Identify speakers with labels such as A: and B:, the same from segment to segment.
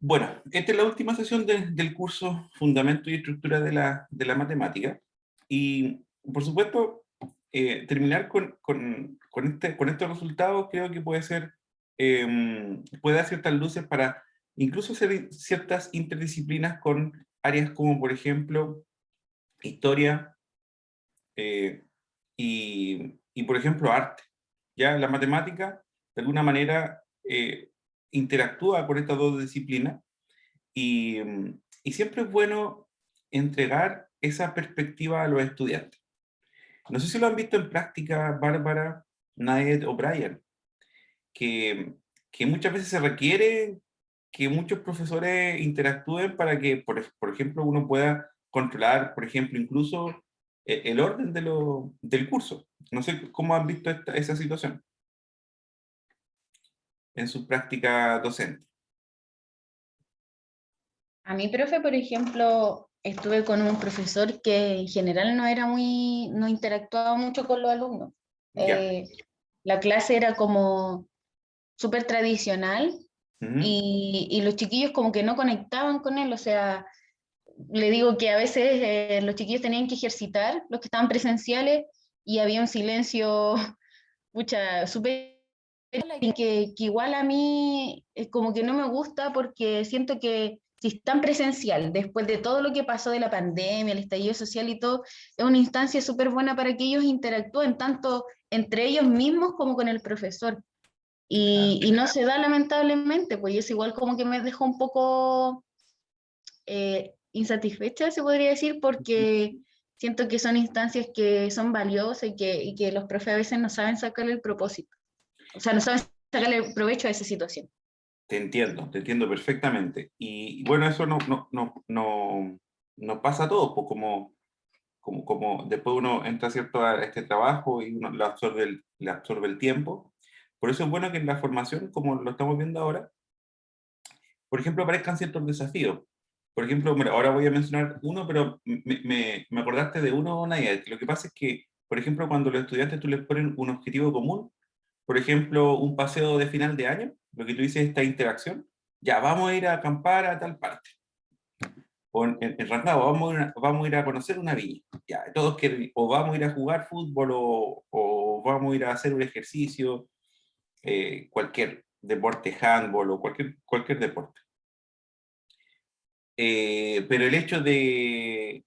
A: Bueno, esta es la última sesión del curso Fundamento y Estructura de la Matemática. Y, por supuesto, terminar con estos resultados creo que puede dar ciertas luces para incluso hacer ciertas interdisciplinas con áreas como, por ejemplo, historia eh, y, por ejemplo, arte. Ya la matemática, de alguna manera, interactúa con estas dos disciplinas y siempre es bueno entregar esa perspectiva a los estudiantes. No sé si lo han visto en práctica, Bárbara, Naed o Brian, que, que muchas veces se requiere que muchos profesores interactúen para que, por ejemplo, uno pueda controlar, por ejemplo, incluso el orden del curso. No sé cómo han visto esa situación en su práctica docente.
B: A mi profe, por ejemplo, estuve con un profesor que en general no interactuaba mucho con los alumnos.
A: Ya.
B: Eh, la clase era como súper tradicional
A: Ujú.
B: y los chiquillos como que no conectaban con él, o sea, le digo que a veces los chiquillos tenían que ejercitar, los que estaban presenciales, y había un silencio, pucha, súper que igual a mí como que no me gusta porque siento que si están presencial, después de todo lo que pasó de la pandemia, el estallido social y todo, es una instancia súper buena para que ellos interactúen tanto entre ellos mismos como con el profesor.
A: Claro.
B: Y no se da lamentablemente, pues es igual como que me dejó un poco insatisfecha, se podría decir, porque siento que son instancias que son valiosas y que los profes a veces no saben sacarle el propósito, o sea, no saben sacarle provecho a esa situación.
A: Te entiendo perfectamente. Y bueno, eso nos pasa a todos, pues como después uno entra cierto a este trabajo y uno le absorbe el tiempo. Por eso es bueno que en la formación, como lo estamos viendo ahora, por ejemplo, aparezcan ciertos desafíos. Por ejemplo, mira, ahora voy a mencionar uno, pero me acordaste de uno, Nayet. Lo que pasa es que, por ejemplo, cuando los estudiantes tú les ponen un objetivo común, por ejemplo, un paseo de final de año, lo que tú dices, esta interacción, ya vamos a ir a acampar a tal parte. O en Rancagua, vamos a ir a conocer una villa. Ya, todos quieren, o vamos a ir a jugar fútbol, o vamos a ir a hacer un ejercicio, cualquier deporte, handball o cualquier deporte. Pero el hecho de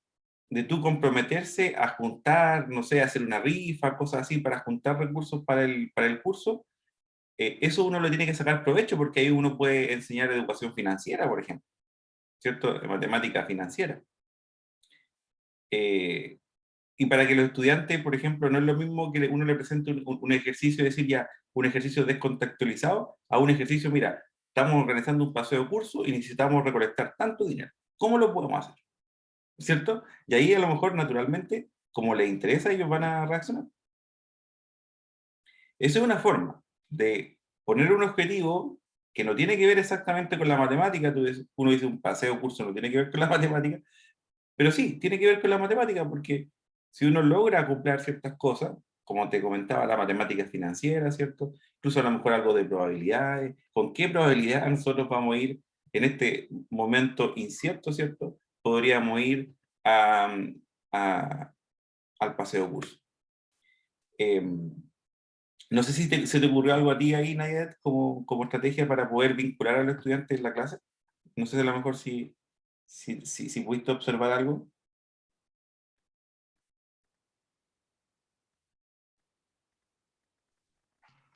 A: tú comprometerse a juntar, no sé, hacer una rifa, cosas así, para juntar recursos para el curso, eso uno lo tiene que sacar provecho porque ahí uno puede enseñar educación financiera, por ejemplo, ¿cierto? Matemática financiera. Eh, y para que los estudiantes, por ejemplo, no es lo mismo que uno le presente un ejercicio, decir ya, un ejercicio descontextualizado, a un ejercicio, mira, estamos organizando un paseo de curso y necesitamos recolectar tanto dinero. ¿Cómo lo podemos hacer? ¿Cierto? Y ahí a lo mejor, naturalmente, como les interesa, ellos van a reaccionar. Esa es una forma de poner un objetivo que no tiene que ver exactamente con la matemática. Uno dice un paseo curso no tiene que ver con la matemática, pero sí, tiene que ver con la matemática porque si uno logra acoplar ciertas cosas, como te comentaba, la matemática financiera, ¿cierto? Incluso a lo mejor algo de probabilidades. ¿Con qué probabilidad nosotros vamos a ir en este momento incierto, ¿cierto? Podríamos ir a, a- al paseo curso. No sé si se te ocurrió algo a ti ahí, Nayet, como estrategia para poder vincular a los estudiantes en la clase. No sé si a lo mejor si pudiste observar algo.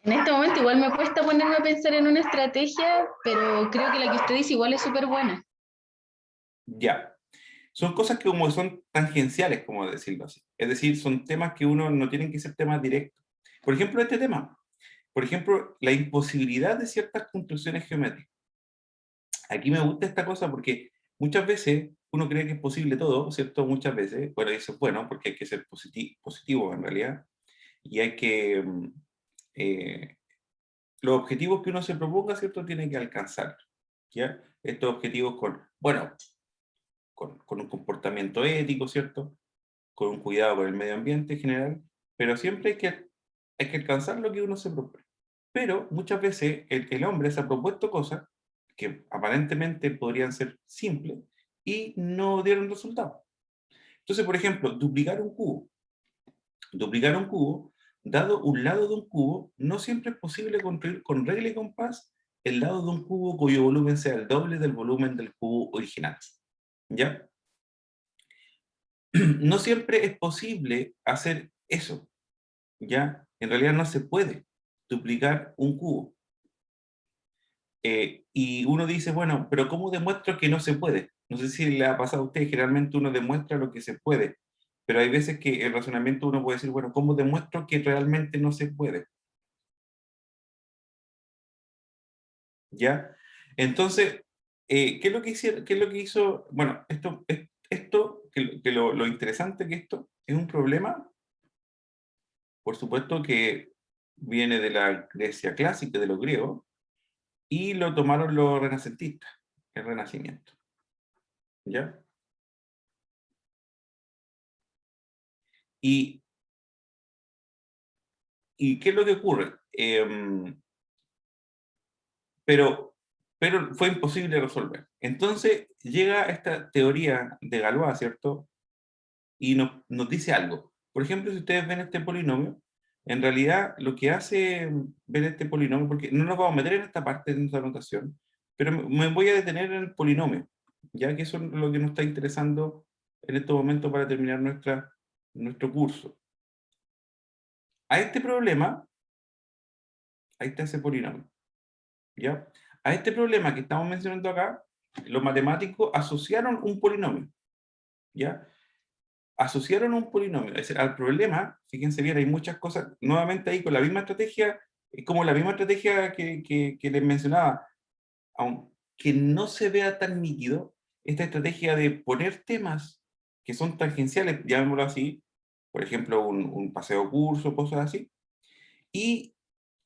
B: En este momento igual me cuesta ponerme a pensar en una estrategia, pero creo que la que usted dice igual es súper buena.
A: Ya. Son cosas que como son tangenciales, como decirlo así. Es decir, son temas que uno no tienen que ser temas directos. Por ejemplo, este tema. Por ejemplo, la imposibilidad de ciertas construcciones geométricas. Aquí me gusta esta cosa porque muchas veces uno cree que es posible todo, ¿cierto? Muchas veces. Bueno, eso es bueno porque hay que ser positivo en realidad. Y hay que... eh, los objetivos que uno se proponga, ¿cierto? Tiene que alcanzar. ¿Ya? Estos objetivos bueno, con un comportamiento ético, ¿cierto? Con un cuidado con el medio ambiente en general, pero siempre hay que alcanzar lo que uno se propone. Pero muchas veces el hombre se ha propuesto cosas que aparentemente podrían ser simples y no dieron resultado. Entonces, por ejemplo, duplicar un cubo. Duplicar un cubo, dado un lado de un cubo, no siempre es posible construir con regla y compás el lado de un cubo cuyo volumen sea el doble del volumen del cubo original. ¿Ya? No siempre es posible hacer eso. ¿Ya? En realidad no se puede duplicar un cubo. Y uno dice, bueno, pero ¿cómo demuestro que no se puede? No sé si le ha pasado a usted, generalmente uno demuestra lo que se puede, pero hay veces que el razonamiento uno puede decir, bueno, ¿cómo demuestro que realmente no se puede? ¿Ya? Entonces, ¿qué es lo que hicieron, qué es lo que hizo? Bueno, lo interesante que esto es un problema, por supuesto que viene de la Grecia clásica, de los griegos, y lo tomaron los renacentistas, el Renacimiento. ¿Ya? Y, ¿Y qué es lo que ocurre? Pero fue imposible resolver. Entonces llega esta teoría de Galois, ¿cierto? Y nos dice algo. Por ejemplo, si ustedes ven este polinomio, en realidad lo que hace ver este polinomio, porque no nos vamos a meter en esta parte de nuestra notación, pero me voy a detener en el polinomio, ya que eso es lo que nos está interesando en este momento para terminar nuestro curso. A este problema, ahí está ese polinomio, ¿ya? A este problema que estamos mencionando acá, los matemáticos asociaron un polinomio, ¿ya? Asociaron un polinomio. Es decir, al problema, fíjense bien, hay muchas cosas, nuevamente ahí con la misma estrategia, es como la misma estrategia que les mencionaba, aunque no se vea tan nítido, esta estrategia de poner temas que son tangenciales, llamémoslo así, por ejemplo, un paseo curso, cosas así, y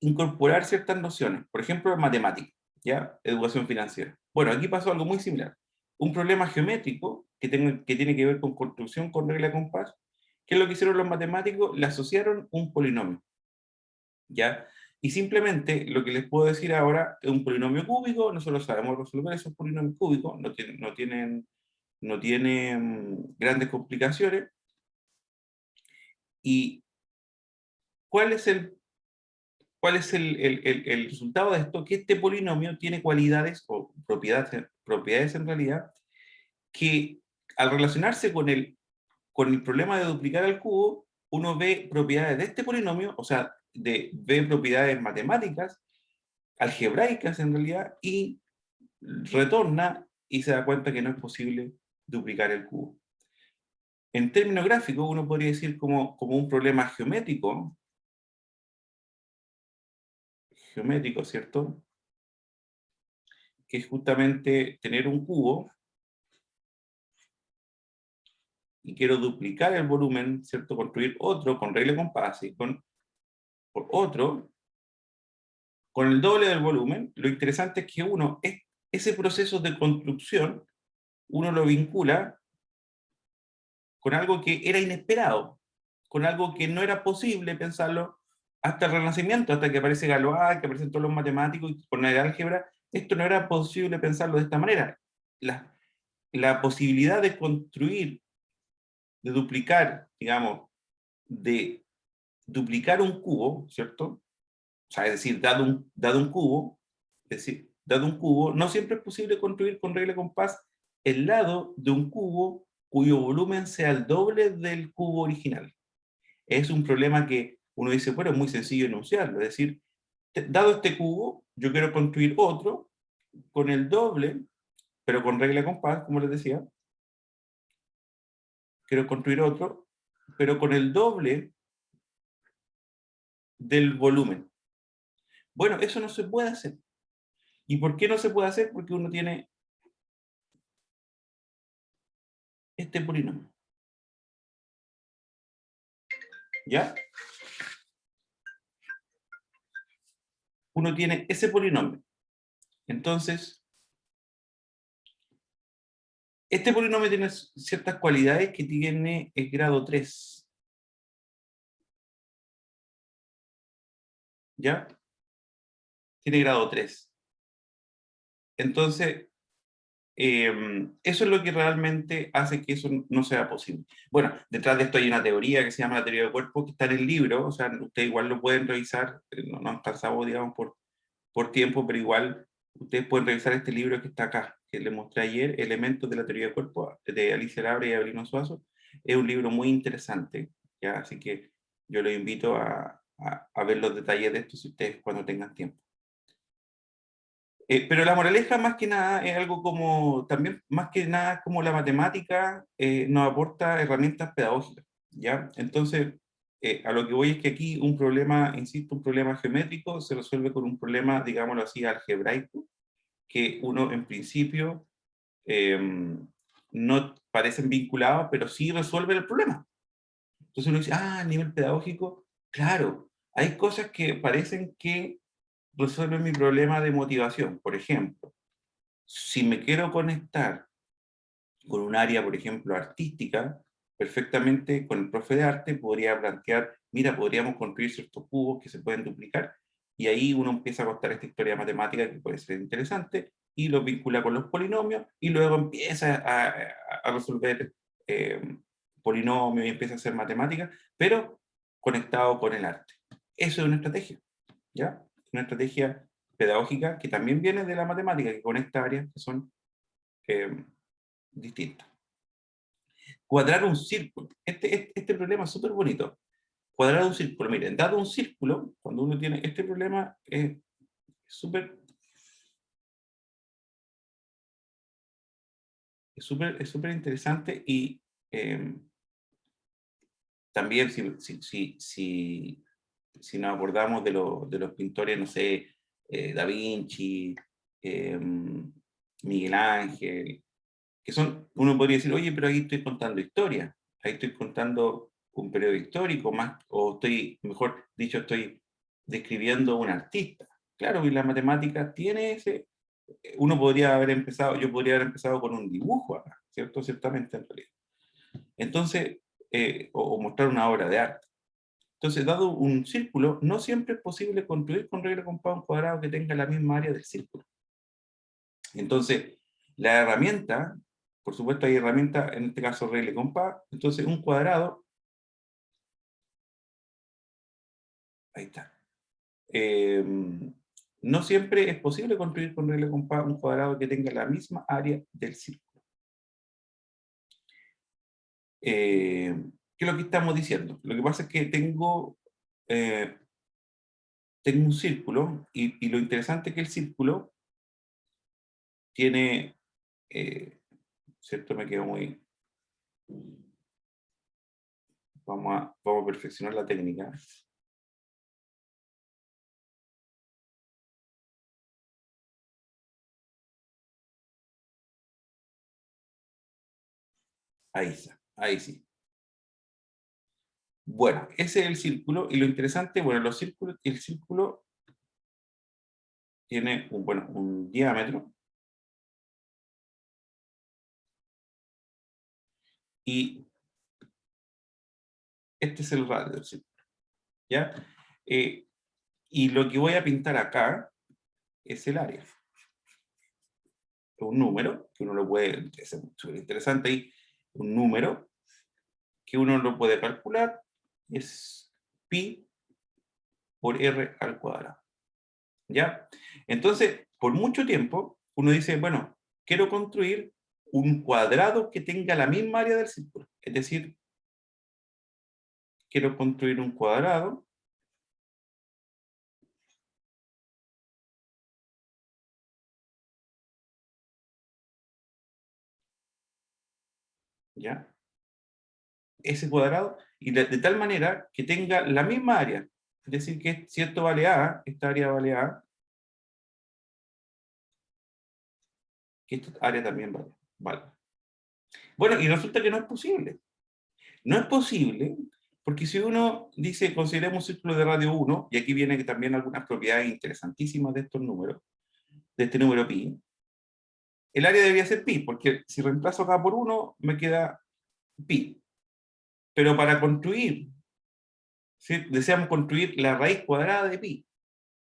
A: incorporar ciertas nociones, por ejemplo, matemática, ¿ya? Educación financiera. Bueno, aquí pasó algo muy similar. Un problema geométrico que tiene que ver con construcción con regla de compás, ¿qué es lo que hicieron los matemáticos? Le asociaron un polinomio, ¿ya? Y simplemente lo que les puedo decir ahora es un polinomio cúbico, nosotros sabemos resolver esos polinomios cúbicos, no tienen grandes complicaciones. ¿Y cuál es el resultado de esto? Que este polinomio tiene cualidades o propiedades en realidad que al relacionarse con el problema de duplicar al cubo, uno ve propiedades de este polinomio, o sea, ve propiedades matemáticas, algebraicas en realidad, y retorna y se da cuenta que no es posible duplicar el cubo. En términos gráficos, uno podría decir como un problema geométrico, ¿cierto? Que es justamente tener un cubo y quiero duplicar el volumen, ¿cierto? Construir otro con regla de compás y por otro con el doble del volumen. Lo interesante es que ese proceso de construcción, uno lo vincula con algo que era inesperado, con algo que no era posible pensarlo hasta el Renacimiento, hasta que aparece Galois, que aparecen todos los matemáticos y con el álgebra. Esto no era posible pensarlo de esta manera. La posibilidad de construir, de duplicar, digamos, de duplicar un cubo, ¿cierto? O sea, es decir, dado un cubo, es decir, dado un cubo, no siempre es posible construir con regla de compás el lado de un cubo cuyo volumen sea el doble del cubo original. Es un problema que uno dice, bueno, es muy sencillo enunciarlo, es decir, dado este cubo, yo quiero construir otro con el doble, pero con regla de compás, como les decía, quiero construir otro, pero con el doble del volumen. Bueno, eso no se puede hacer. ¿Y por qué no se puede hacer? Porque uno tiene este polinomio. ¿Ya? Uno tiene ese polinomio. Entonces, este polinomio tiene ciertas cualidades que tiene el grado 3. ¿Ya? Tiene grado 3. Entonces, eso es lo que realmente hace que eso no sea posible. Bueno, detrás de esto hay una teoría que se llama la teoría del cuerpo, que está en el libro, o sea, ustedes igual lo pueden revisar, no han pasado, digamos, por tiempo, pero igual ustedes pueden revisar este libro que está acá, que les mostré ayer, Elementos de la teoría del cuerpo, de Alicia Labra y Abelino Suazo. Es un libro muy interesante, ¿ya? Así que yo los invito a ver los detalles de esto si ustedes cuando tengan tiempo. Pero la moraleja más que nada es algo como, también más que nada como la matemática nos aporta herramientas pedagógicas, ¿ya? Entonces, a lo que voy es que aquí un problema, insisto, un problema geométrico se resuelve con un problema, digámoslo así, algebraico, que uno en principio eh, no parecen vinculados, pero sí resuelven el problema. Entonces uno dice, ah, a nivel pedagógico, claro, hay cosas que parecen que resuelven mi problema de motivación. Por ejemplo, si me quiero conectar con un área, por ejemplo, artística, perfectamente con el profe de arte podría plantear, mira, podríamos construir ciertos cubos que se pueden duplicar, y ahí uno empieza a contar esta historia matemática que puede ser interesante, y lo vincula con los polinomios, y luego empieza a resolver eh, polinomios y empieza a hacer matemática, pero conectado con el arte. Eso es una estrategia, ¿ya? Una estrategia pedagógica que también viene de la matemática, que conecta áreas que son eh, distintas. Cuadrar un círculo. Este problema es súper bonito. Cuadrar un círculo. Miren, dado un círculo, cuando uno tiene este problema, es súper es súper interesante y también si nos acordamos de los pintores, no sé, Da Vinci, eh, Miguel Ángel, que son, uno podría decir, oye, pero ahí estoy contando historia, ahí estoy contando un periodo histórico más, o estoy, mejor dicho, estoy describiendo un artista. Claro, y la matemática tiene ese, uno podría haber empezado, yo podría haber empezado con un dibujo acá, ¿cierto? Ciertamente en realidad. Entonces, o mostrar una obra de arte. Entonces, dado un círculo, no siempre es posible construir con regla compás un cuadrado que tenga la misma área del círculo. Entonces, la herramienta, por supuesto hay herramientas, en este caso regla y compás, entonces un cuadrado, ahí está. Eh, no siempre es posible construir con regla y compás un cuadrado que tenga la misma área del círculo. ¿Qué es lo que estamos diciendo? Lo que pasa es que eh, tengo un círculo y lo interesante es que el círculo tiene, ¿cierto? Me quedo muy... vamos a perfeccionar la técnica. Ahí está, ahí sí. Bueno, ese es el círculo y lo interesante, bueno, los círculos, el círculo tiene un, bueno, un diámetro y este es el radio del círculo, ¿ya? Y lo que voy a pintar acá es el área. Un número, que uno lo puede, es súper interesante ahí, un número que uno lo puede calcular, es pi por r al cuadrado, ¿ya? Entonces, por mucho tiempo, uno dice, bueno, quiero construir un cuadrado que tenga la misma área del círculo. Es decir, quiero construir un cuadrado ¿ya? Ese cuadrado, y de tal manera que tenga la misma área. Es decir, que si esto vale A, esta área vale A, que esta área también vale. Bueno, y resulta que no es posible. No es posible porque si uno dice, consideremos un círculo de radio 1, y aquí vienen también algunas propiedades interesantísimas de estos números, de este número pi, el área debería ser pi, porque si reemplazo acá por 1, me queda pi. Pero para construir, ¿sí? Deseamos construir la raíz cuadrada de pi,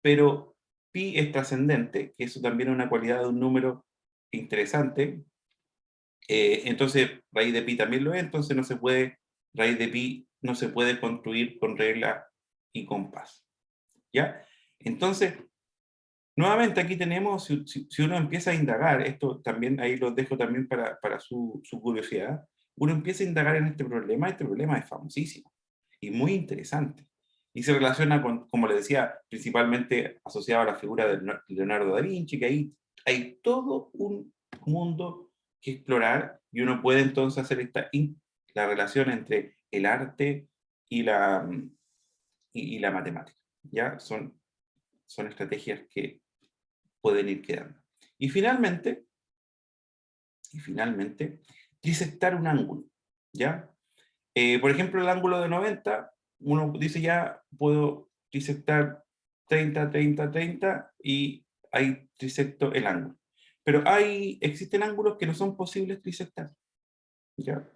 A: pero pi es trascendente, que eso también es una cualidad de un número interesante. Entonces, raíz de pi también lo es, entonces no se puede, raíz de pi no se puede construir con regla y compás. ¿Ya? Entonces, nuevamente aquí tenemos, si uno empieza a indagar, esto también ahí lo dejo también para su curiosidad, uno empieza a indagar en este problema es famosísimo y muy interesante. Y se relaciona con, como le decía, principalmente asociado a la figura de Leonardo da Vinci, que ahí hay todo un mundo que explorar y uno puede entonces hacer la relación entre el arte y la matemática. ¿Ya? Son estrategias que pueden ir quedando. Y finalmente, trisectar un ángulo, ¿ya? Por ejemplo, el ángulo de 90, uno dice ya, puedo trisectar 30, 30, 30 y ahí trisecto el ángulo. Pero existen ángulos que no son posibles trisectar, ¿ya?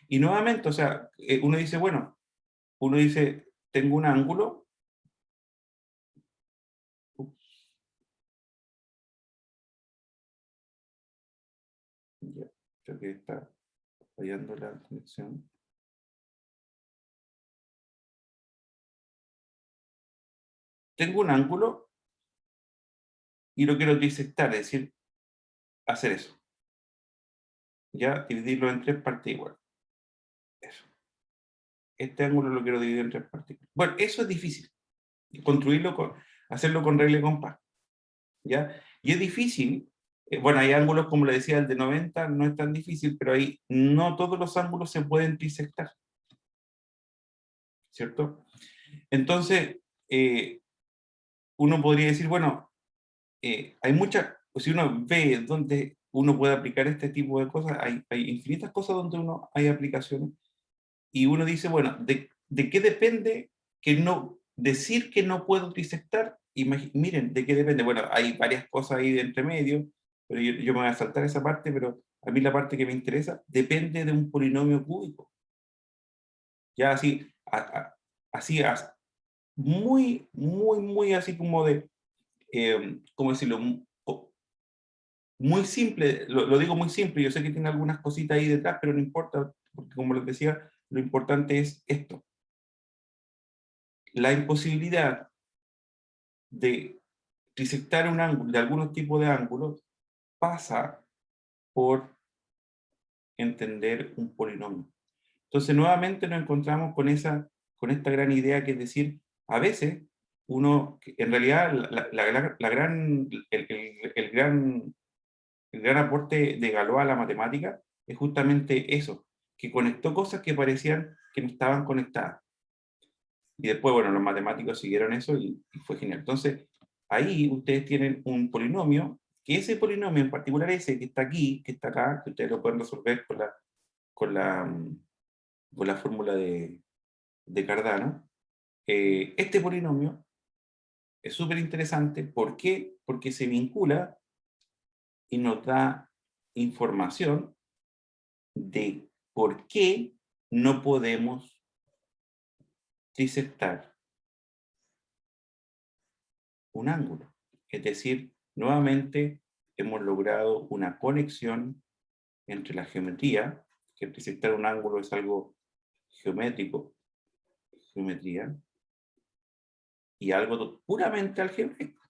A: Y nuevamente, o sea, uno dice, tengo un ángulo, ya, creo que está fallando la conexión. Tengo un ángulo y lo quiero trisectar, es decir, hacer eso. Ya, dividirlo en tres partes iguales. Eso. Este ángulo lo quiero dividir en tres partes iguales. Bueno, eso es difícil. Hacerlo con regla y compás. ¿Ya? Y es difícil. Bueno, hay ángulos, como le decía, el de 90 no es tan difícil, pero ahí no todos los ángulos se pueden trisectar. ¿Cierto? Entonces, uno podría decir, bueno, hay muchas, si uno ve dónde uno puede aplicar este tipo de cosas, hay infinitas cosas donde hay aplicaciones, y uno dice, bueno, ¿de qué depende decir que no puedo trisectar? Miren, ¿de qué depende? Bueno, hay varias cosas ahí de entre medio, pero yo me voy a saltar esa parte, pero a mí la parte que me interesa depende de un polinomio cúbico. Ya así, así, muy, muy, muy así como de, ¿cómo decirlo? Muy simple, lo digo muy simple, yo sé que tiene algunas cositas ahí detrás, pero no importa, porque como les decía, lo importante es esto. La imposibilidad de trisectar un ángulo, de algunos tipos de ángulos, pasa por entender un polinomio. Entonces, nuevamente nos encontramos con esta gran idea que es decir, a veces en realidad, el gran aporte de Galois a la matemática es justamente eso, que conectó cosas que parecían que no estaban conectadas. Y después, bueno, los matemáticos siguieron eso y fue genial. Entonces, ahí ustedes tienen un polinomio, que ese polinomio en particular, ese que está aquí, que está acá, que ustedes lo pueden resolver con la, mm, con la fórmula de Cardano. Este polinomio es súper interesante. ¿Por qué? Porque se vincula y nos da información de por qué no podemos disectar un ángulo. Es decir, nuevamente hemos logrado una conexión entre la geometría, que disectar un ángulo es algo geométrico, geometría, y algo puramente algebraico.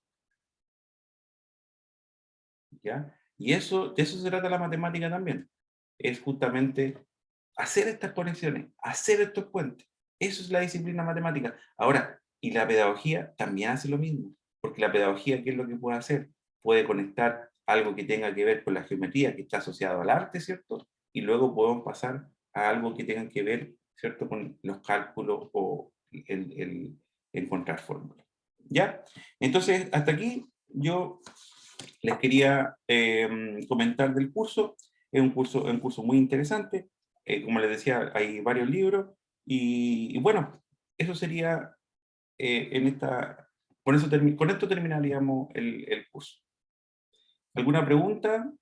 A: ¿Ya? Y de eso se trata la matemática también. Es justamente hacer estas conexiones, hacer estos puentes. Eso es la disciplina matemática. Ahora, y la pedagogía también hace lo mismo, porque la pedagogía, ¿qué es lo que puede hacer? Puede conectar algo que tenga que ver con la geometría, que está asociado al arte, ¿cierto? Y luego podemos pasar a algo que tenga que ver, ¿cierto?, con los cálculos o el encontrar fórmulas. ¿Ya? Entonces, hasta aquí yo les quería comentar del curso. Es un curso muy interesante. Como les decía, hay varios libros. Y bueno, eso sería con esto terminaríamos el curso. ¿Alguna pregunta?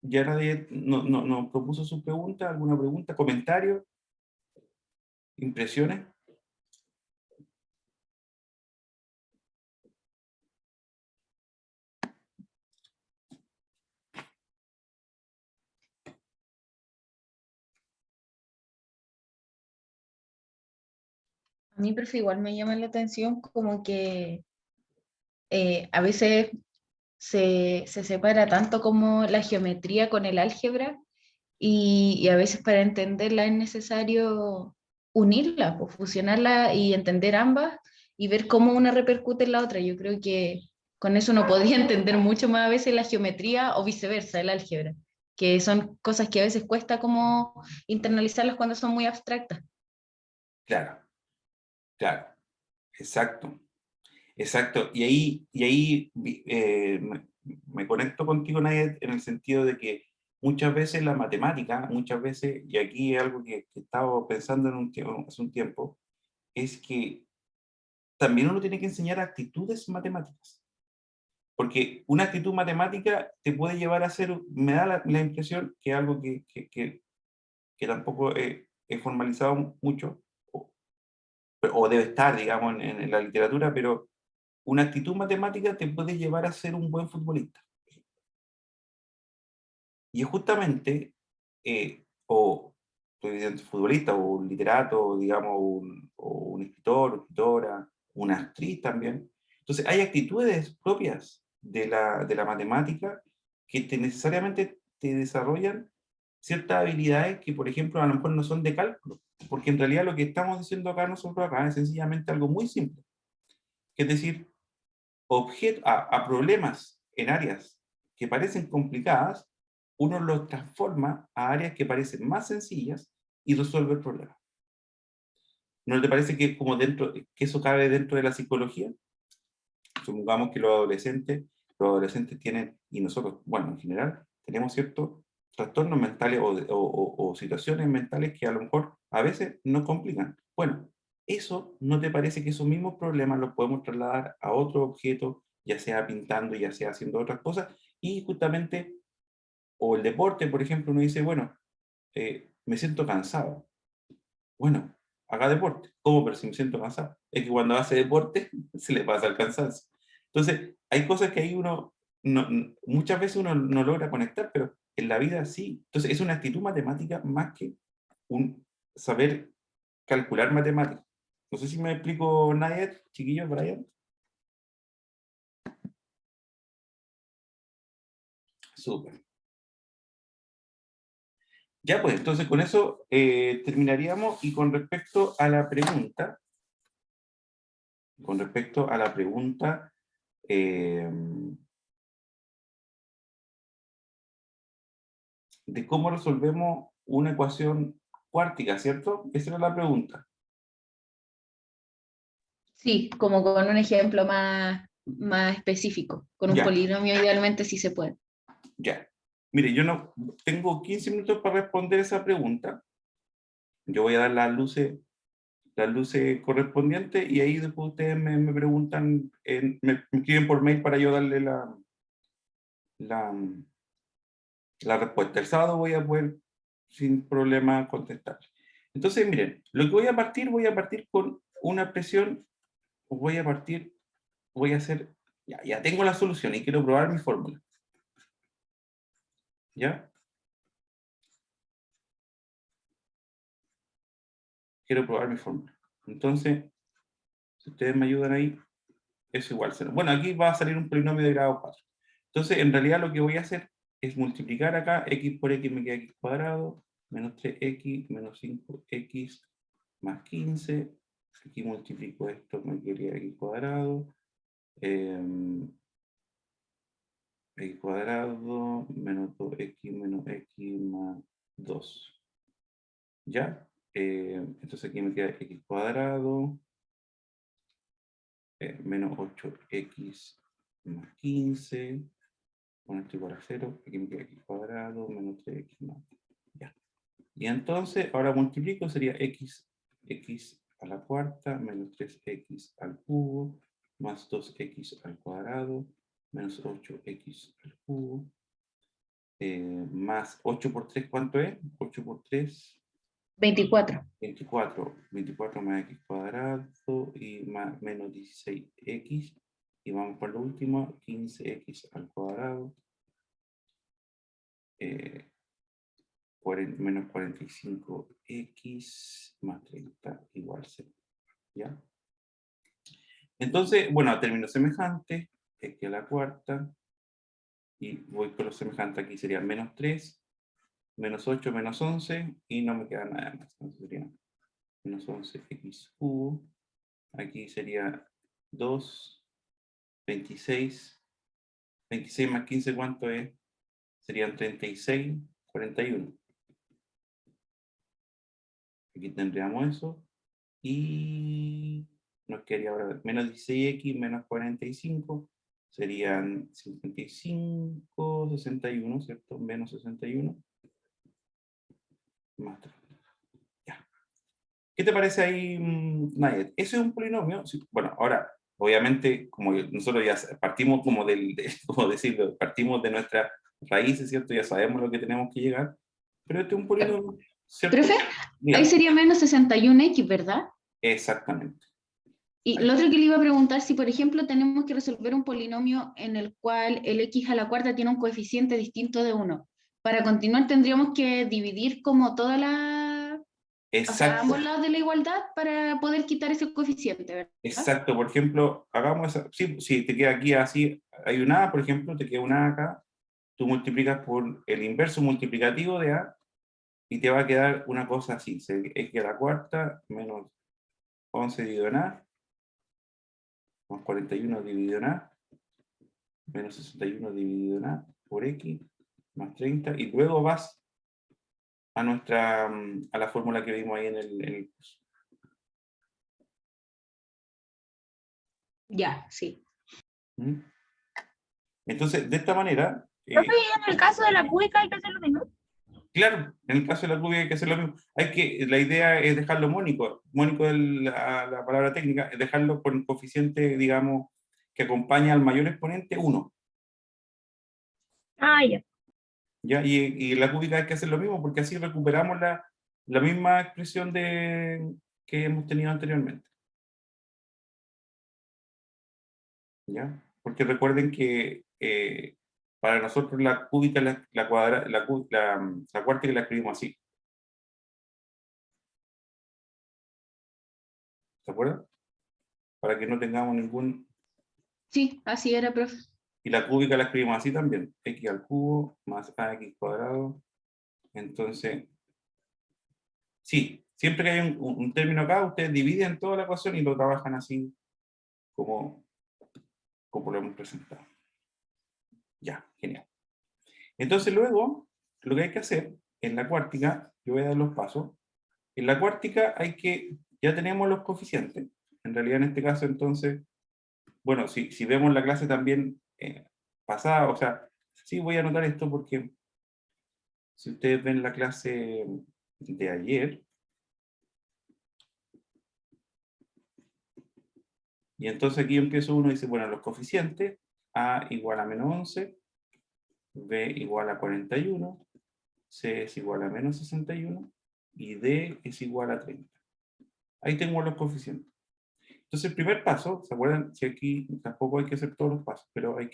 A: ¿Ya nadie no propuso su pregunta? ¿Alguna pregunta? ¿Comentario? ¿Impresiones?
B: A mí, profe, igual me llama la atención como que a veces se separa tanto como la geometría con el álgebra y a veces para entenderla es necesario unirla, pues, fusionarla y entender ambas y ver cómo una repercute en la otra. Yo creo que con eso uno podría entender mucho más a veces la geometría o viceversa, el álgebra, que son cosas que a veces cuesta como internalizarlas cuando son muy abstractas.
A: Claro, claro, exacto. Exacto, y ahí me conecto contigo, Nadia, en el sentido de que muchas veces la matemática, muchas veces, y aquí es algo que estaba pensando hace un tiempo, es que también uno tiene que enseñar actitudes matemáticas, porque una actitud matemática te puede llevar a ser, me da la impresión que algo que tampoco he formalizado mucho, o debe estar, digamos, en la literatura, pero una actitud matemática te puede llevar a ser un buen futbolista. Y es justamente, o estoy diciendo futbolista, o un literato, digamos, o un escritor, o escritora, una actriz también. Entonces, hay actitudes propias de la matemática que necesariamente te desarrollan ciertas habilidades que, por ejemplo, a lo mejor no son de cálculo, porque en realidad lo que estamos diciendo acá nosotros acá es sencillamente algo muy simple, es decir, a problemas en áreas que parecen complicadas, uno los transforma a áreas que parecen más sencillas y resuelve el problema. ¿No te parece que, como dentro, que eso cabe dentro de la psicología? Supongamos que los adolescentes tienen, y nosotros, bueno, en general, tenemos ciertos trastornos mentales o situaciones mentales que a lo mejor a veces nos complican. Bueno, eso, ¿no te parece que esos mismos problemas los podemos trasladar a otro objeto, ya sea pintando, ya sea haciendo otras cosas? Y justamente, o el deporte, por ejemplo, uno dice, bueno, me siento cansado. Bueno, haga deporte. ¿Cómo? Pero si me siento cansado. Es que cuando hace deporte se le pasa el cansancio. Entonces, hay cosas que ahí uno, muchas veces uno no logra conectar, pero en la vida sí. Entonces, es una actitud matemática más que un saber calcular matemáticas. No sé si me explico, Nadia, chiquillos, Brian. Súper. Ya, pues, entonces con eso terminaríamos. Y con respecto a la pregunta, eh, de cómo resolvemos una ecuación cuántica, ¿cierto? Esa era la pregunta.
B: Sí, como con un ejemplo más específico, con un
A: Ya,
B: polinomio idealmente sí se puede.
A: ya. Mire, yo no tengo 15 minutos para responder esa pregunta. Yo voy a dar las luces correspondientes y ahí después ustedes me preguntan, me escriben por mail para yo darle la, la respuesta. El sábado voy a poder sin problema contestar. Entonces, miren, lo que voy a partir con una expresión, voy a hacer, ya tengo la solución y quiero probar mi fórmula. ¿Ya? Quiero probar mi fórmula. Entonces, si ustedes me ayudan ahí, es igual. Bueno, aquí va a salir un polinomio de grado 4. Entonces, en realidad lo que voy a hacer es multiplicar acá, x por x me queda x cuadrado, menos 3x, menos 5x, más 15. Aquí multiplico esto, me quedaría x cuadrado, x cuadrado, menos 2x, menos x, más 2. ¿Ya? Entonces aquí me queda x cuadrado, menos 8x más 15, bueno, esto igual a 0, aquí me queda x cuadrado, menos 3x más. Ya. Y entonces, ahora multiplico, sería x a la cuarta, menos 3x al cubo, más 2x al cuadrado, menos 8x al cubo, más 8 por 3, ¿cuánto es? 8 por 3,
B: 24.
A: 24, 24 más x cuadrado y más menos 16x. Y vamos por lo último, 15x al cuadrado, eh, menos 45x más 30 igual 0. ¿Ya? Entonces, bueno, a términos semejantes, que la cuarta, y voy con los semejantes aquí, sería menos 3, menos 8, menos 11, y no me queda nada más. Entonces sería menos 11x cubo, aquí sería 2, 26, 26 más 15, ¿cuánto es? Serían 36, 41. Aquí tendríamos eso, y nos quedaría ahora menos 16x menos 45, serían 55, 61, ¿cierto? Menos 61, más 3. Ya. ¿Qué te parece ahí, Nayet? ¿Ese es un polinomio? Sí. Bueno, ahora, obviamente, como nosotros ya partimos como como decirlo, partimos de nuestras raíces, ¿cierto? Ya sabemos lo que tenemos que llegar, pero este es un polinomio, ¿cierto?
B: Profe, ahí
A: Dígame.
B: sería menos 61x, ¿verdad?
A: Exactamente.
B: Y
A: Ahí.
B: lo otro que le iba a preguntar, si por ejemplo tenemos que resolver un polinomio en el cual el x a la cuarta tiene un coeficiente distinto de 1, para continuar tendríamos que dividir como toda la, o sea,
A: Exacto.
B: ambos lados de la igualdad para poder quitar ese coeficiente, ¿verdad?
A: Exacto, por ejemplo, hagamos esa, sí, si te queda aquí así, hay una A, por ejemplo, te queda una A acá, tú multiplicas por el inverso multiplicativo de A y te va a quedar una cosa así, x a la cuarta menos 11 dividido en A, más 41 dividido en A, menos 61 dividido en A, por x, más 30, y luego vas a a la fórmula que vimos ahí en el curso.
B: Ya, sí.
A: ¿Mm? Entonces, de esta manera,
C: Profe, ¿y en el caso de la cúbica hay que hacer lo mismo?
A: claro, en el caso de la cúbica hay que hacer lo mismo. La idea es dejarlo mónico. Mónico es la palabra técnica, es dejarlo con coeficiente, digamos, que acompaña al mayor exponente 1.
C: Ah, ya.
A: ¿Ya? Y la cúbica hay que hacer lo mismo, porque así recuperamos la misma expresión que hemos tenido anteriormente. ¿Ya? Porque recuerden que para nosotros la cúbica, la cuarta que la escribimos así. ¿Se acuerdan? Para que no tengamos ningún.
B: Sí, así era, profe.
A: Y la cúbica la escribimos así también, x al cubo más ax cuadrado. Entonces, sí, siempre que hay un término acá, ustedes dividen toda la ecuación y lo trabajan así como, como lo hemos presentado. Ya, genial. Entonces luego, lo que hay que hacer en la cuártica, yo voy a dar los pasos. En la cuártica ya tenemos los coeficientes. En realidad en este caso entonces, bueno, si vemos la clase también pasada, o sea, sí voy a anotar esto porque si ustedes ven la clase de ayer, y entonces aquí empiezo uno y dice, bueno, los coeficientes, A igual a menos 11, B igual a 41, C es igual a menos 61, y D es igual a 30. Ahí tengo los coeficientes. Entonces el primer paso, ¿se acuerdan? Si aquí tampoco hay que hacer todos los pasos, pero el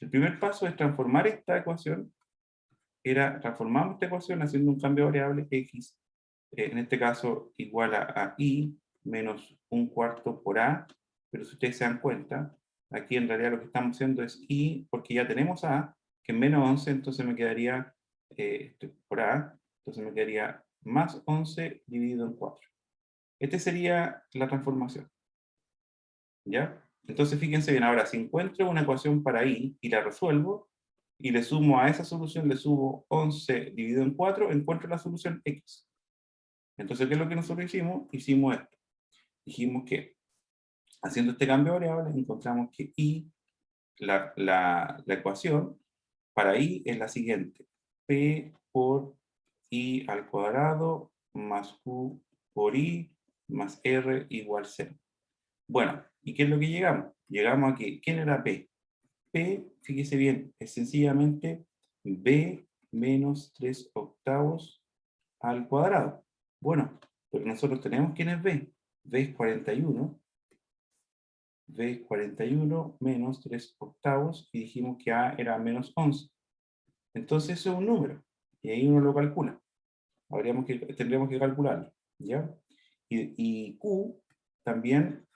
A: primer paso es transformar esta ecuación, transformamos esta ecuación haciendo un cambio de variable x, en este caso igual a i menos un cuarto por a, pero si ustedes se dan cuenta, aquí en realidad lo que estamos haciendo es i, porque ya tenemos a, que es menos 11, entonces me quedaría, por a, entonces me quedaría más 11 dividido en 4. Esta sería la transformación, ¿ya? Entonces fíjense bien, ahora si encuentro una ecuación para i y la resuelvo, y le sumo a esa solución, le sumo 11 dividido en 4, encuentro la solución x. Entonces, ¿qué es lo que nosotros hicimos? Hicimos esto. Dijimos que haciendo este cambio de variables encontramos que la ecuación para i es la siguiente. P por i al cuadrado más q por i más r igual 0. Bueno, ¿y qué es lo que llegamos? Llegamos a que, ¿quién era P? P, fíjese bien, es sencillamente b menos 3 octavos al cuadrado. Bueno, pero nosotros tenemos quién es b. B es 41. B es 41 menos 3 octavos y dijimos que A era menos 11. Entonces eso es un número y ahí uno lo calcula. Tendríamos que calcularlo, ¿ya? Y Q también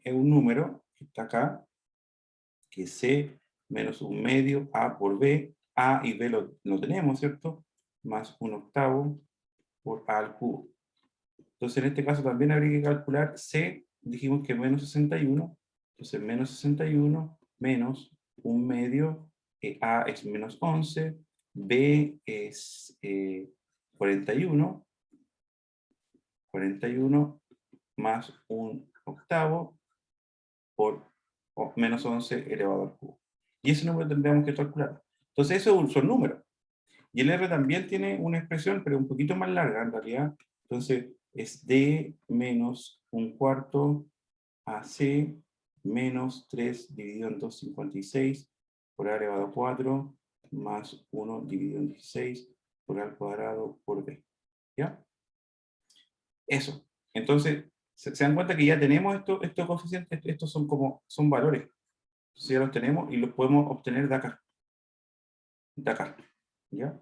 A: es un número que está acá, que es C menos 1/2 A por B. A y B lo tenemos, ¿cierto? Más 1/8 por A al cubo. Entonces, en este caso también habría que calcular C, dijimos que es menos 61, entonces menos 61 menos 1/2, A es menos 11, B es 41, 41 más 1/8 por menos 11 elevado al cubo. Y ese número tendríamos que calcular. Entonces, esos son números. Y el R también tiene una expresión, pero un poquito más larga en realidad. Entonces, es D menos 1/4 AC menos 3 dividido en 2,56 por A elevado a 4 más 1 dividido en 16 por A al cuadrado por B. ¿Ya? Eso. Entonces, se dan cuenta que ya tenemos estos coeficientes, estos son valores. Entonces ya los tenemos y los podemos obtener de acá. De acá. ¿Ya?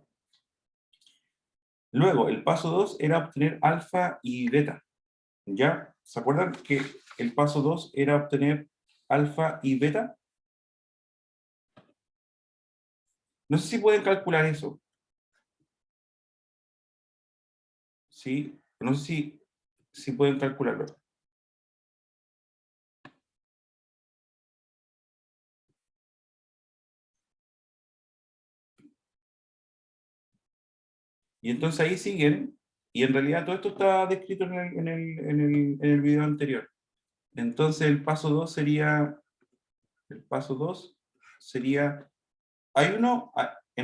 A: Luego, el paso 2 era obtener alfa y beta. ¿Ya? ¿Se acuerdan que el paso 2 era obtener alfa y beta? No sé si pueden calcular eso. ¿Sí? No sé si pueden calcularlo. Y entonces ahí siguen, y en realidad todo esto está descrito en el video anterior. Entonces el paso 2 sería, en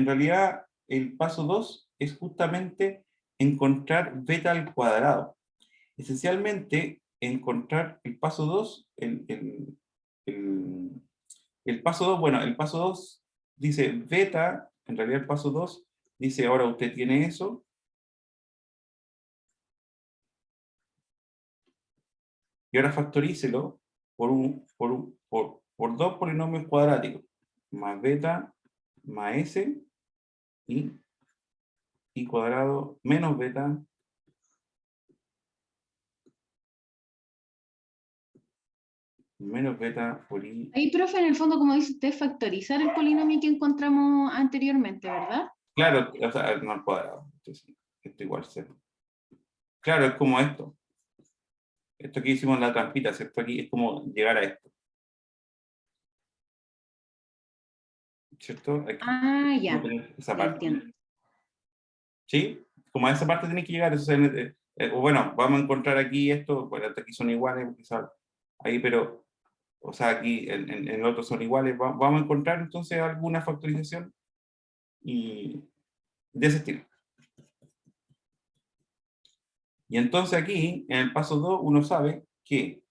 A: realidad el paso 2 es justamente encontrar beta al cuadrado. Esencialmente, encontrar el paso 2, el paso 2, bueno, el paso 2 dice beta, en realidad el paso 2 dice, ahora usted tiene eso, y ahora factorícelo por dos polinomios cuadráticos, más beta, más s, y cuadrado menos beta, menos beta por i.
B: Ahí, profe, en el fondo, como dice usted, factorizar el polinomio que encontramos anteriormente, ¿verdad?
A: Claro, o sea, no al cuadrado, esto igual 0. Claro, es como esto. Esto que hicimos en la trampita, ¿cierto? Aquí es como llegar a esto. ¿Cierto? Aquí.
B: Ah,
A: No
B: ya,
A: tenés esa
B: ya
A: parte.
B: entiendo.
A: ¿Sí? Como a esa parte tenés que llegar. O bueno, vamos a encontrar aquí esto, bueno, hasta aquí son iguales, quizás ahí, pero, o sea, aquí en el otro son iguales. Vamos a encontrar entonces alguna factorización y de ese estilo. Y entonces aquí, en el paso 2, uno sabe que,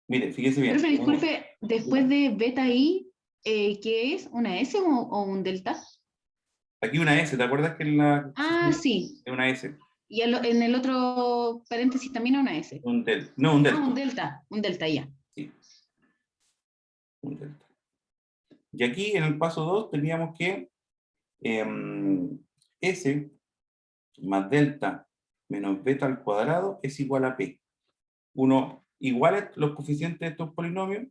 A: mire, fíjese bien.
B: Profe, disculpe, después de beta i, ¿qué es? ¿Una S o un delta?
A: Aquí una S, ¿te acuerdas que en la
B: Ah, sí.
A: es una S?
B: Y en el otro paréntesis también una S.
A: No, un
B: Ah,
A: delta.
B: un delta ya.
A: Sí, un delta. Y aquí en el paso 2 teníamos que S más delta menos beta al cuadrado es igual a P. Uno iguales los coeficientes de estos polinomios,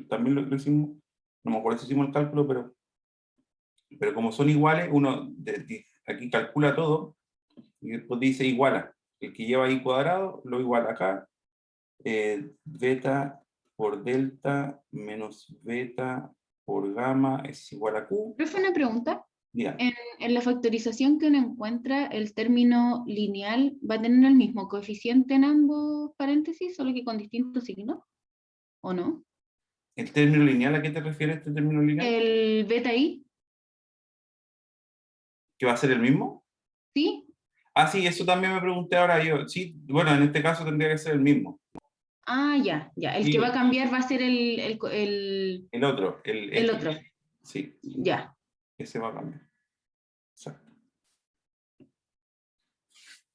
A: también lo hicimos, no me acuerdo si hicimos el cálculo, pero como son iguales, uno aquí calcula todo y después dice iguala. El que lleva i cuadrado lo iguala acá, beta por delta menos beta por gamma es igual a Q.
B: Profe, una pregunta.
A: Mira,
B: En la factorización que uno encuentra, el término lineal va a tener el mismo coeficiente en ambos paréntesis, solo que con distintos signos, ¿o no?
A: ¿el término lineal a qué te refieres este término lineal?
B: El beta i,
A: ¿Que va a ser el mismo?
B: ¿sí?
A: Ah, sí, eso también me pregunté ahora yo. Sí, bueno, en este caso tendría que ser el mismo.
B: Ah, ya, ya. El que va a
A: Sí,
B: cambiar va a ser el
A: el otro,
B: el otro.
A: sí,
B: Ya.
A: ese va a cambiar. Exacto.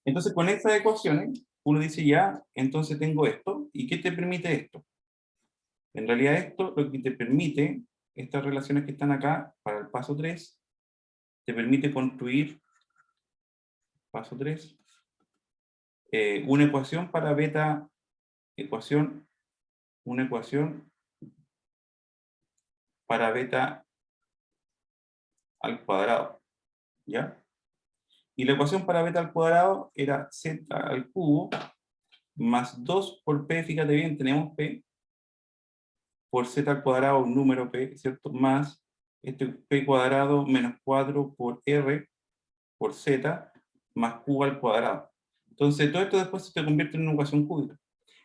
A: Entonces, con estas ecuaciones, uno dice ya, entonces tengo esto. ¿Y qué te permite esto? En realidad esto lo que te permite, estas relaciones que están acá, para el paso 3, te permite construir, paso 3, una ecuación para beta ecuación, una ecuación para beta al cuadrado, ¿ya? Y la ecuación para beta al cuadrado era z al cubo más 2 por p, fíjate bien, tenemos p, por z al cuadrado, un número p, ¿cierto? Más este p cuadrado menos 4 por r por z más q al cuadrado. Entonces, todo esto después se te convierte en una ecuación cúbica.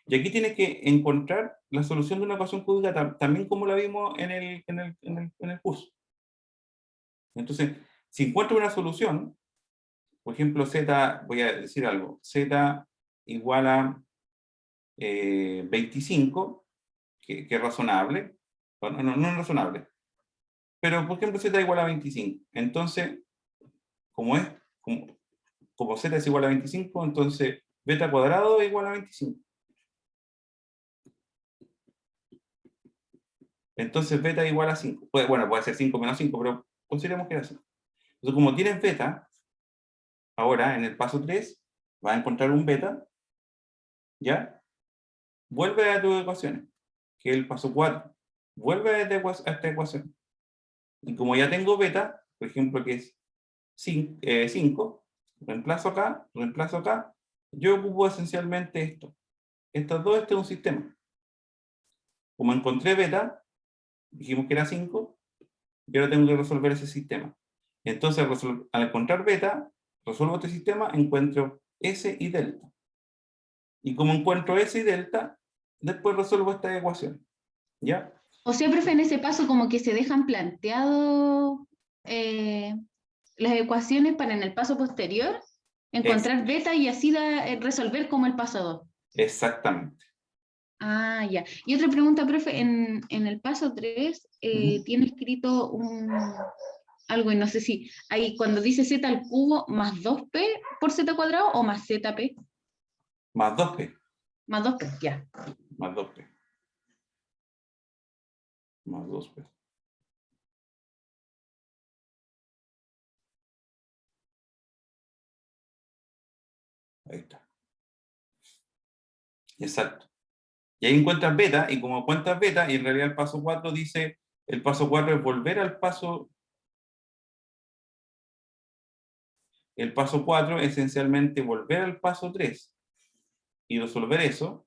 A: Y aquí tienes que encontrar la solución de una ecuación cúbica también como la vimos en el curso. Entonces, si encuentro una solución, por ejemplo, z, voy a decir algo, z igual a 25, que es razonable, no es razonable, pero por ejemplo z igual a 25. Entonces, como z es igual a 25, entonces beta cuadrado es igual a 25. Entonces beta igual a 5. Bueno, puede ser 5 menos 5, pero consideremos que era 5. Entonces, como tienes beta, ahora en el paso 3, vas a encontrar un beta, ¿ya? Vuelve a tus ecuaciones, que es el paso 4. Vuelve a esta ecuación. Y como ya tengo beta, por ejemplo, que es 5, reemplazo acá, yo ocupo esencialmente esto. Estos dos, este es un sistema. Como encontré beta, dijimos que era 5, y ahora tengo que resolver ese sistema. Entonces, al encontrar beta, resuelvo este sistema, encuentro S y delta. Y como encuentro S y delta, después resuelvo esta ecuación. ¿Ya?
B: O sea, profe, en ese paso como que se dejan planteado las ecuaciones para en el paso posterior encontrar beta y así resolver como el paso 2.
A: Exactamente.
B: Ah, ya. Y otra pregunta, profe, en el paso 3 tiene escrito algo, y no sé si ahí cuando dice z al cubo más 2p por z cuadrado o más zp.
A: Más 2p.
B: Más 2p, ya.
A: Más 2p. Más 2p. Ahí está. Exacto. Y ahí encuentras beta, y como encuentras beta, y en realidad el paso 4 dice, el paso 4 es volver al paso. El paso 4 es esencialmente volver al paso 3 y resolver eso.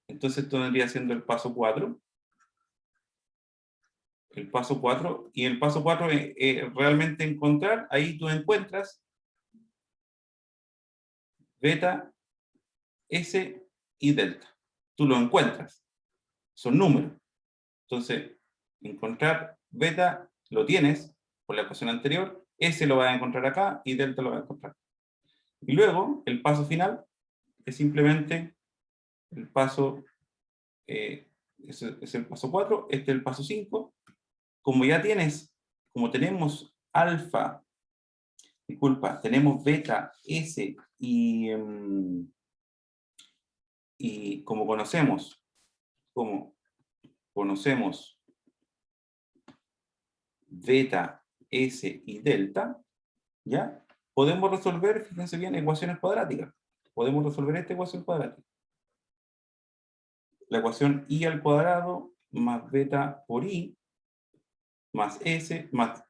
A: Entonces esto vendría siendo el paso 4. El paso 4. Y el paso 4 es realmente encontrar, ahí tú encuentras beta, S y delta. Tú lo encuentras. Son números. Entonces, encontrar beta lo tienes por la ecuación anterior, S lo vas a encontrar acá y delta lo vas a encontrar. Y luego, el paso final es simplemente el paso, es el paso 4, este es el paso 5. Como ya tienes, como tenemos alfa, tenemos beta, S y como conocemos beta, S y delta, ¿ya? Podemos resolver, fíjense bien, ecuaciones cuadráticas. Podemos resolver esta ecuación cuadrática. La ecuación I al cuadrado más beta por I más S más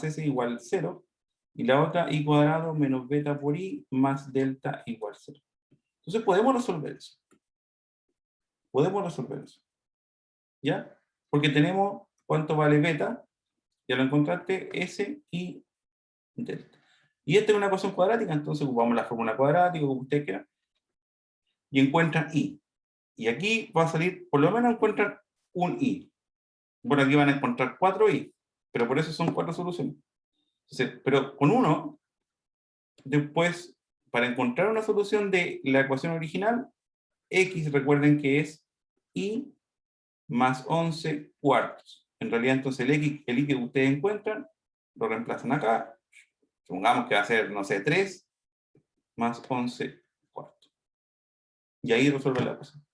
A: S igual 0. Y la otra I cuadrado menos beta por I más delta igual 0. Entonces podemos resolver eso. Podemos resolver eso. ¿Ya? Porque tenemos cuánto vale beta. Ya lo encontraste, S y delta. Y esta es una ecuación cuadrática, entonces ocupamos la fórmula cuadrática, como ustedes quieran, y encuentran I. Y aquí va a salir, por lo menos encuentran un I. Bueno, aquí van a encontrar 4 I, pero por eso son 4 soluciones. Entonces, pero con uno, después, para encontrar una solución de la ecuación original, X, recuerden que es I más 11 cuartos. En realidad, entonces el I que ustedes encuentran, lo reemplazan acá. Supongamos que va a ser, no sé, 3 más 11 cuartos. Y ahí resuelve la ecuación.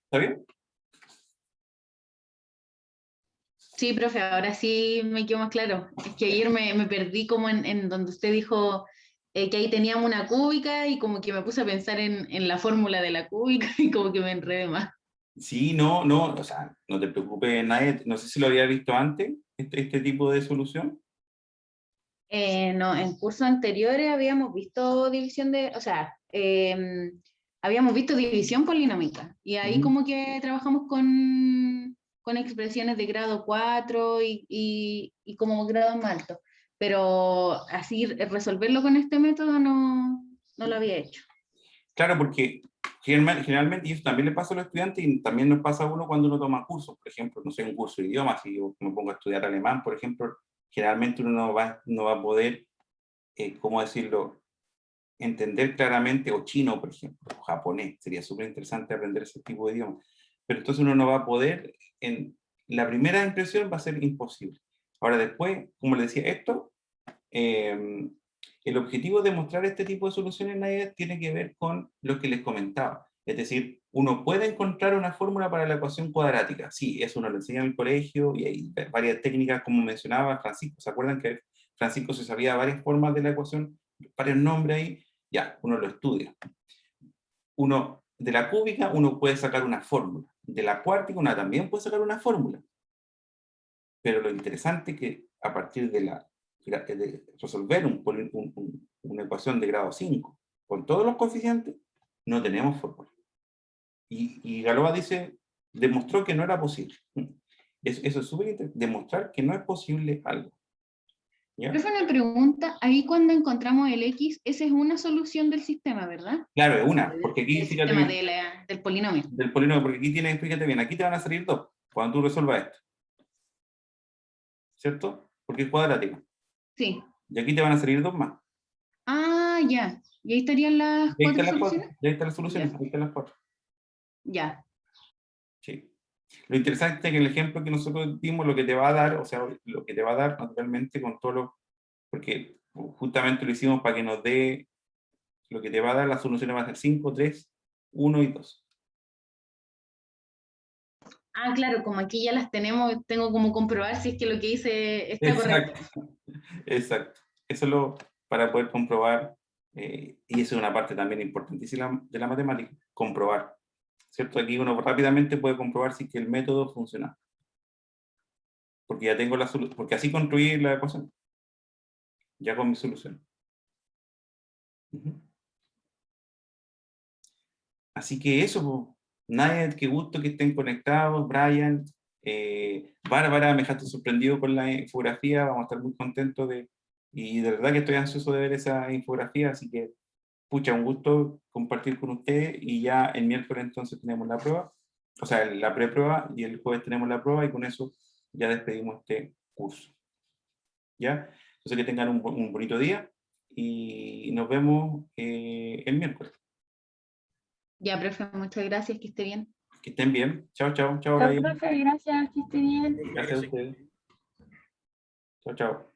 A: ¿Está bien?
B: Sí, profe, ahora sí me quedó más claro. Es que ayer me perdí como en donde usted dijo que ahí teníamos una cúbica y como que me puse a pensar en la fórmula de la cúbica y como que me enredé más.
A: Sí, no, no, o sea, no te preocupes, nadie, no sé si lo había visto antes, este tipo de solución.
B: No, en cursos anteriores habíamos visto división de, o sea, habíamos visto división polinómica y ahí
A: Ujú.
B: como que trabajamos con expresiones de grado 4 y como grado más alto, pero así resolverlo con este método no lo había hecho.
A: Claro, porque generalmente, y eso también le pasa a los estudiantes y también nos pasa a uno cuando uno toma cursos, por ejemplo, no sé, un curso de idiomas, si yo me pongo a estudiar alemán, por ejemplo, generalmente uno no va a poder, ¿cómo decirlo?, entender claramente, o chino, por ejemplo, o japonés, sería súper interesante aprender ese tipo de idiomas, pero entonces uno no va a poder, en la primera impresión va a ser imposible. Ahora después, como le decía, esto, el objetivo de mostrar este tipo de soluciones en NIDE tiene que ver con lo que les comentaba. Es decir, uno puede encontrar una fórmula para la ecuación cuadrática. Sí, eso uno lo enseña en el colegio y hay varias técnicas, como mencionaba Francisco. ¿Se acuerdan que Francisco se sabía varias formas de la ecuación, varios nombres ahí? Ya, uno lo estudia. Uno, de la cúbica, uno puede sacar una fórmula. De la cuártica, uno también puede sacar una fórmula. Pero lo interesante es que a partir de resolver una ecuación de grado 5 con todos los coeficientes, no tenemos fórmula. Y Galois dice, demostró que no era posible. Eso es súper interesante, demostrar que no es posible algo. ¿Ya?
B: Profe, una pregunta, ahí cuando encontramos el X, esa es una solución del sistema, ¿verdad?
A: Claro, es una, porque aquí,
B: Del
A: fíjate
B: sistema
A: bien,
B: del polinomio.
A: del polinomio, porque aquí tienes, fíjate bien, aquí te van a salir dos, cuando tú resuelvas esto, ¿cierto? Porque es cuadrática.
B: Sí.
A: Y aquí te van a salir dos más.
B: Ah, ya. ¿Y ahí estarían las
A: Y ahí
B: cuatro
A: están las cuatro,
B: soluciones?
A: y ahí están las soluciones,
B: Ya.
A: ahí están las cuatro.
B: Ya.
A: Sí. Lo interesante es que el ejemplo que nosotros dimos, lo que te va a dar, o sea, lo que te va a dar naturalmente con todo lo, porque justamente lo hicimos para que nos dé, lo que te va a dar las soluciones va a ser 5, 3, 1 y 2.
B: Ah, claro, como aquí ya las tenemos, tengo como comprobar si es que lo que hice está correcto.
A: Exacto, exacto. Eso es lo, para poder comprobar, y eso es una parte también importantísima de la matemática, comprobar. ¿Cierto? Aquí uno rápidamente puede comprobar si es que el método funciona. Porque ya tengo la solución, porque así construí la ecuación, ya con mi solución. Así que eso, po. Nadia, qué gusto que estén conectados, Brian, Bárbara, me dejaste sorprendido con la infografía, vamos a estar muy contentos y de verdad que estoy ansioso de ver esa infografía, así que, pucha, un gusto compartir con ustedes y ya el miércoles entonces tenemos la prueba, o sea, la preprueba y el jueves tenemos la prueba y con eso ya despedimos este curso. ¿Ya? Entonces que tengan un bonito día y nos vemos el miércoles.
B: Ya, profe, muchas gracias, que esté bien.
A: Que estén bien. Chao, chao, chao,
C: Chao,
A: Brian.
C: profe, gracias, que esté bien.
A: Gracias a ustedes. Chao, chao.